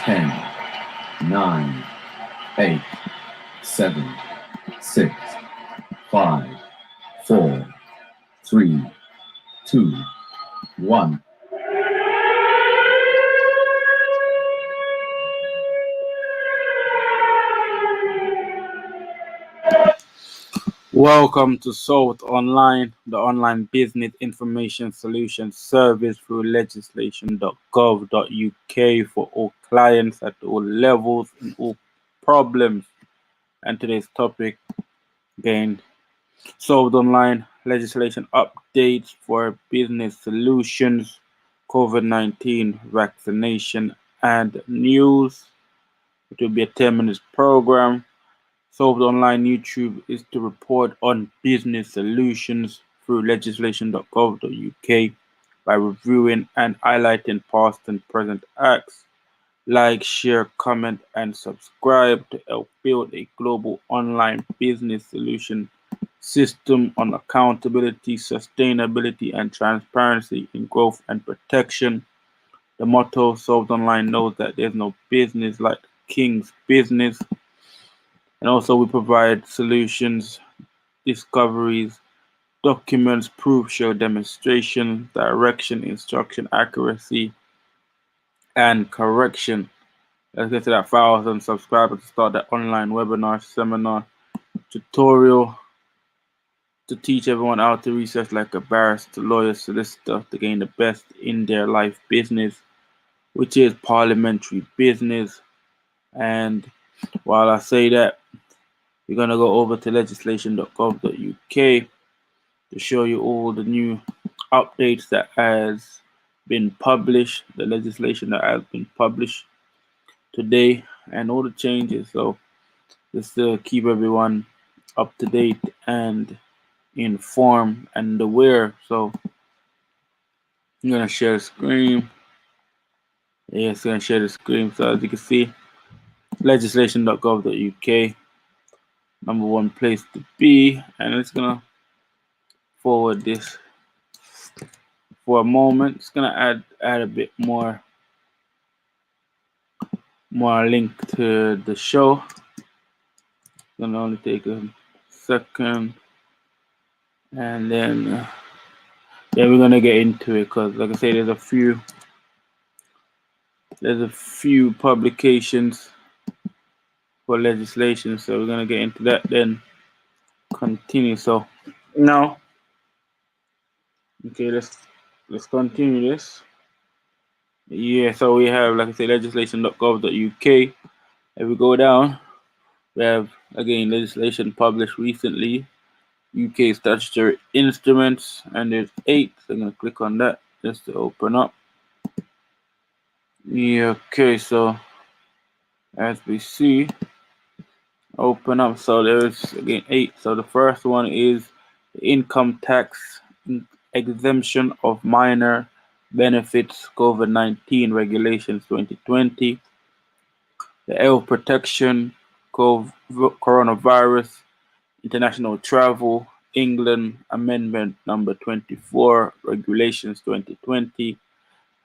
10, 9, 8, 7, 6, 5, 4, 3, 2, 1. Welcome to Salt Online, the online business information solution service through legislation.gov.uk for all clients at all levels and all problems. And today's topic, again, Solved Online legislation updates for business solutions, COVID-19 vaccination and news. It will be a 10 minutes program. Solved Online YouTube is to report on business solutions through legislation.gov.uk by reviewing and highlighting past and present acts. Like, share, comment, and subscribe to help build a global online business solution system on accountability, sustainability, and transparency in growth and protection. The motto Solved Online knows that there's no business like the king's business. And also we provide solutions, discoveries, documents, proof, show, demonstration, direction, instruction, accuracy, and correction. Let's get to that 1,000 subscribers to start that online webinar, seminar, tutorial to teach everyone how to research like a barrister, lawyer, solicitor to gain the best in their life business, which is parliamentary business. And while I say that, we're going to go over to legislation.gov.uk to show you all the new updates that has been published, the legislation that has been published today, and all the changes. So just to keep everyone up to date and informed and aware. So I'm going to share the screen. Yes, I'm going to share the screen. So as you can see, legislation.gov.uk, number one place to be, and it's going to forward this for a moment. It's gonna add a bit more link to the show. It's gonna only take a second, and then we're gonna get into it, because like I say, there's a few publications for legislation, so we're gonna get into that, then continue. So now, okay, let's continue this. Yeah, so we have, like I say, legislation.gov.uk. If we go down, we have again legislation published recently, UK statutory instruments, and there's 8. So I'm gonna click on that just to open up. Yeah, okay, so as we see, open up. So there's again 8. So the first one is the income tax exemption of minor benefits COVID-19 regulations 2020, the health protection coronavirus international travel England Amendment number 24 regulations 2020,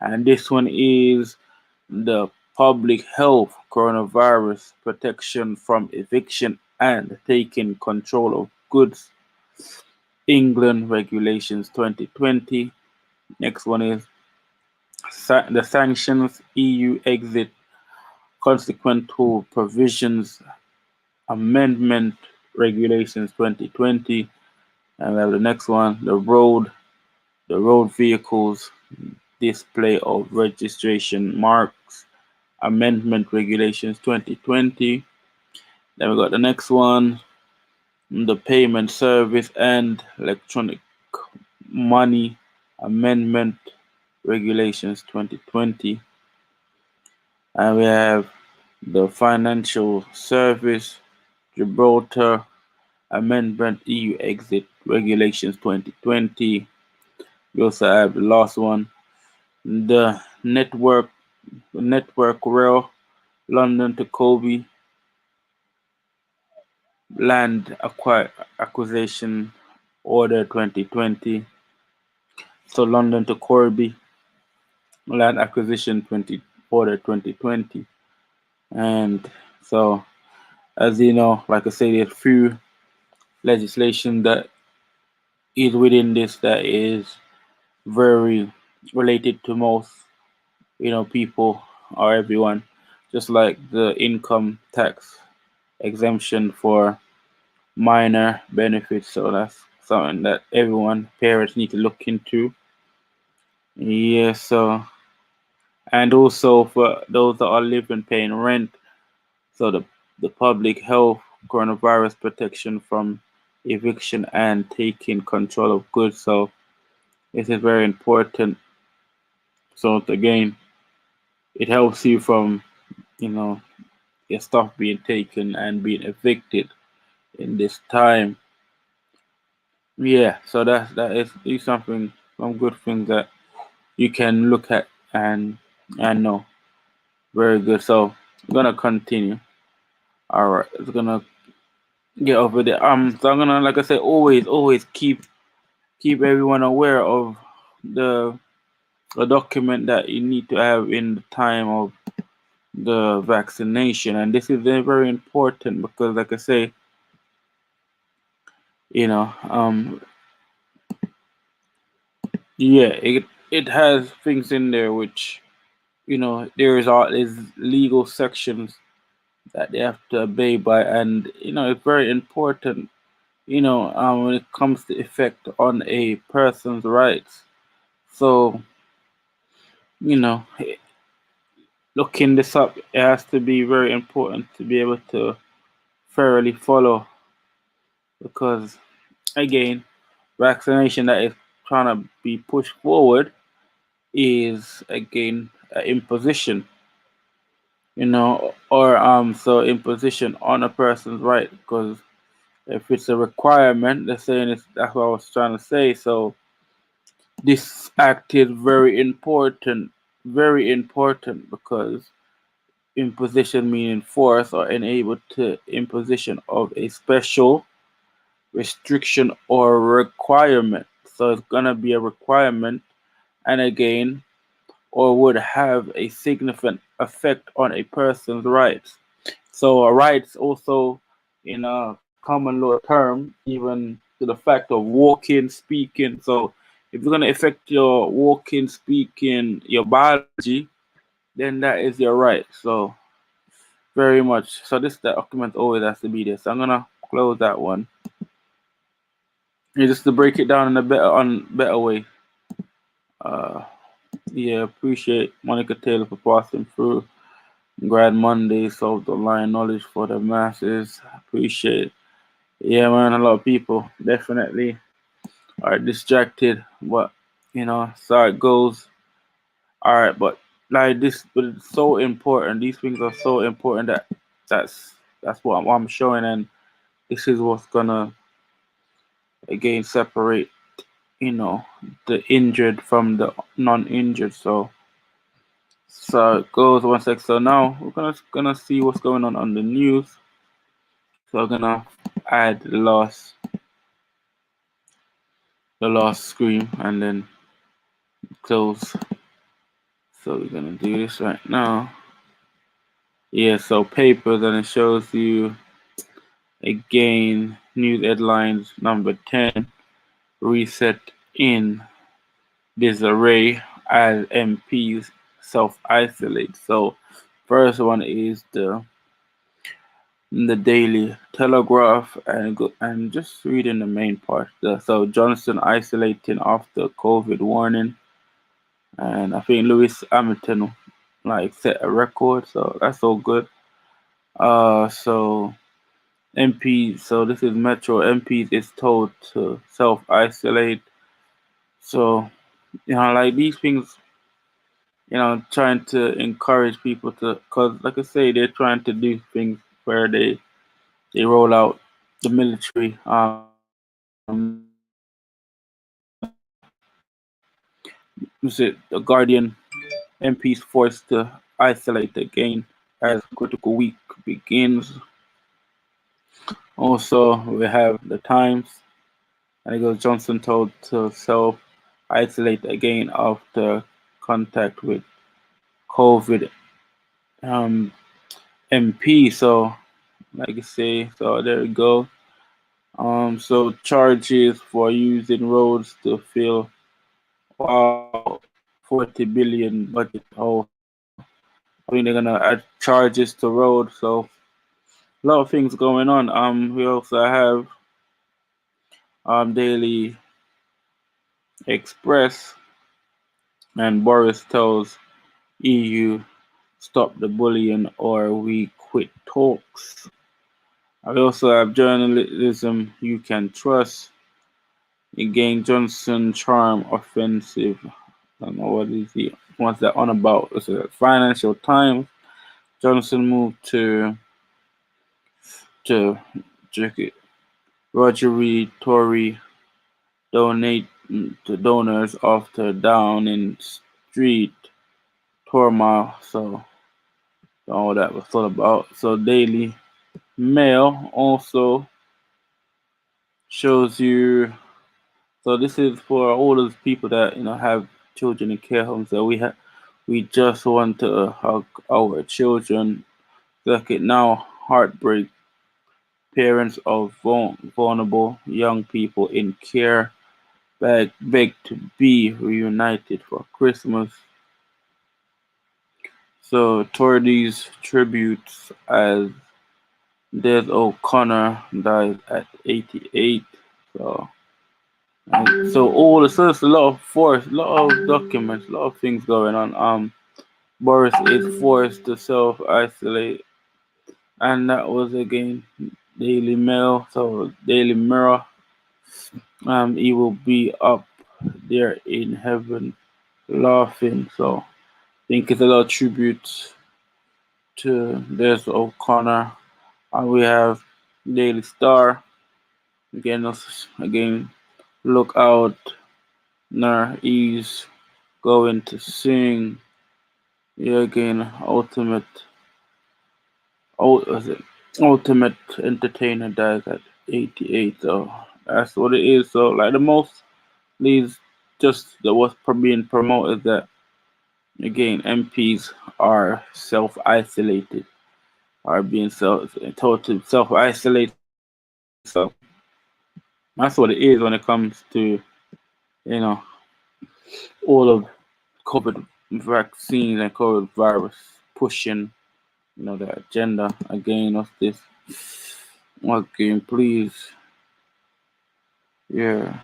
and this one is the public health coronavirus protection from eviction and taking control of goods England regulations 2020. Next one is the sanctions EU exit consequential provisions amendment regulations 2020. And we have the next one, the road vehicles display of registration marks amendment regulations 2020. Then we got the next one, the payment service and electronic money amendment regulations 2020. And we have the financial service Gibraltar amendment EU exit regulations 2020. We also have the last one, the network rail London to Kobe land acquisition order 2020. So London to Corby land acquisition order 2020. And so, as you know, like I say, there's few legislation that is within this that is very related to most, people or everyone, just like the income tax exemption for minor benefits. So that's something that everyone, parents, need to look into. Yeah, so, and also for those that are living paying rent, so the public health coronavirus protection from eviction and taking control of goods. So this is very important. So again, it helps you from, you know, your stuff being taken and being evicted in this time. Yeah, so that is something, some good things that you can look at and know. Very good. So I'm gonna continue. All right, it's gonna get over there. So I'm gonna, like I said, always keep everyone aware of the the document that you need to have in the time of the vaccination, and this is very important because, like I say, you know, yeah, it has things in there which, there's legal sections that they have to obey by, and it's very important, when it comes to effect on a person's rights. So, you know, looking this up, it has to be very important to be able to thoroughly follow, because again, vaccination that is trying to be pushed forward is again an imposition, or so imposition on a person's right, because if it's a requirement, they're saying that's what I was trying to say. So this act is very important, because imposition meaning force or enable to imposition of a special restriction or requirement. So it's gonna be a requirement, and again, or would have a significant effect on a person's rights. So a rights also, in a common law term, even to the fact of walking, speaking. So if you're gonna affect your walking, speaking, your biology, then that is your right. So very much. So this document always has to be there. So I'm gonna close that one. And just to break it down in a better way. Uh, yeah, appreciate Monica Taylor for passing through. Grad Monday, solved online knowledge for the masses. Appreciate it. Yeah, man, a lot of people definitely are distracted, but so it goes. All right, but like this, but it's so important. These things are so important that that's what I'm showing, and this is what's gonna again separate, you know, the injured from the non-injured. So it goes one sec. So now we're gonna see what's going on the news. So I'm gonna add the last screen and then close. So we're gonna do this right now. Yeah, so papers, and it shows you again news headlines number 10, reset in disarray as MPs self-isolate. So first one is the Daily Telegraph, and just reading the main part. So Johnson isolating after COVID warning, and I think Lewis Hamilton like set a record, so that's all good. So MPs, so this is Metro MPs is told to self isolate. So like these things, trying to encourage people to, cause like I say, they're trying to do things where they roll out the military. Was it the Guardian? MPs forced to isolate again as critical week begins. Also, we have the Times, and it goes Johnson told to self isolate again after contact with COVID. MP. So, like I say, so there we go. So charges for using roads to fill, wow, 40 billion budget. Oh, I think they're gonna add charges to road. So a lot of things going on. We also have Daily Express, and Boris tells EU stop the bullying or we quit talks. I also have journalism you can trust. Again, Johnson charm offensive. I don't know what is he wants that on about. It's a Financial Times. Johnson moved to check it. Roger Reed Tory donate to donors after Downing Street turmoil. So all that was all about. So Daily Mail also shows you. So this is for all those people that have children in care homes. So we just want to hug our children. Look at now, heartbreak. Parents of vulnerable young people in care beg to be reunited for Christmas. So Toadies tributes as Des O'Connor dies at 88. So it's a lot of force, a lot of documents, a lot of things going on. Boris is forced to self isolate, and that was again Daily Mail. So Daily Mirror, he will be up there in heaven laughing. So I think it's a lot of tributes to Des O'Connor, and we have Daily Star again. Look out, Nar is going to sing. Yeah, again, was it ultimate entertainer dies at 88. So that's what it is. So like the most these just that was being promoted that again MPs are self isolated, are being told to self isolate. So that's what it is when it comes to you know all of COVID vaccines and COVID virus pushing the agenda again of this. Okay, please. Yeah,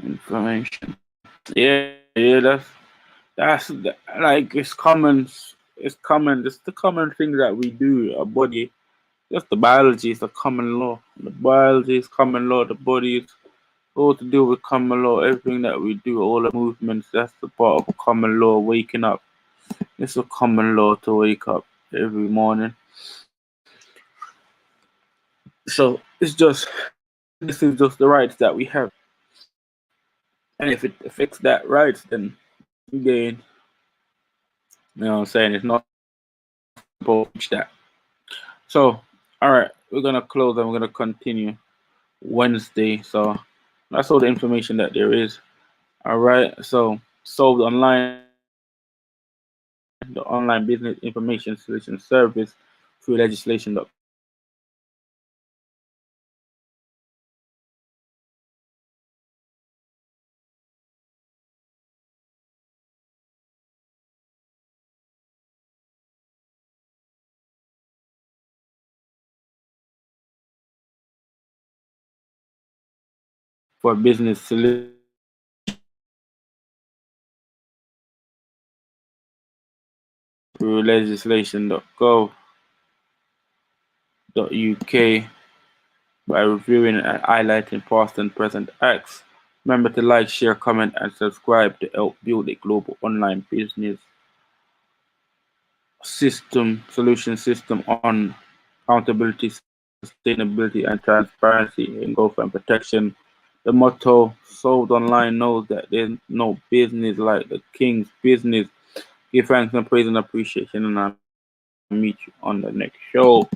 information. Yeah, like it's common. It's common. It's the common thing that we do. Our body, just the biology is a common law. The biology is common law. The body is all to do with common law. Everything that we do, all the movements, that's the part of common law. Waking up, it's a common law to wake up every morning. So it's just this is just the rights that we have, and if it affects that rights, then again, what I'm saying, it's not supposed to reach that. So, all right, we're gonna close and we're gonna continue Wednesday. So that's all the information that there is. All right, so Solved Online, the online business information solution service through legislation.gov. For business solutions through legislation.gov.uk by reviewing and highlighting past and present acts. Remember to like, share, comment, and subscribe to help build a global online business solution system on accountability, sustainability, and transparency in growth and protection. The motto Sold Online knows that there's no business like the king's business. Give thanks and praise and appreciation, and I'll meet you on the next show.